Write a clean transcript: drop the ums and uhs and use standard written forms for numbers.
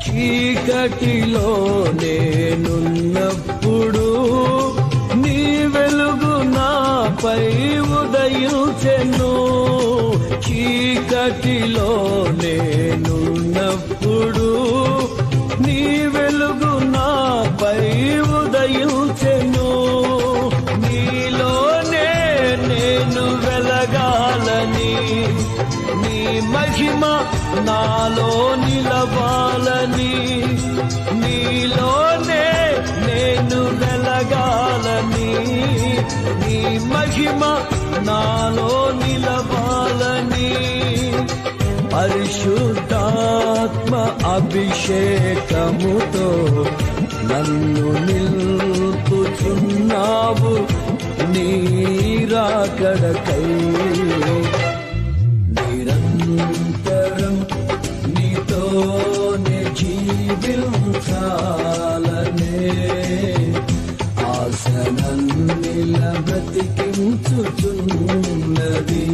చీకటిలో నేనున్నప్పుడు నీ వెలుగు నాపై ఉదయించెను. చీకటిలో నేనున్నప్పుడు నీ వెలుగు నాపై ఉదయించెను. నీలోనే నేను వెలగాలని, నీ మహిమ నాలో నిలవాలని, నీలోనే నేను వెలగాలని, నీ మహిమ నాలో నిలవాలని, పరిశుద్ధాత్మ అభిషేకముతో నన్ను నిల్పుచున్నావు నీ రాకడకై. నిరంతరం నీతోనే జీవించాలనే ఆశ నన్నిల బ్రతికించుచున్నది.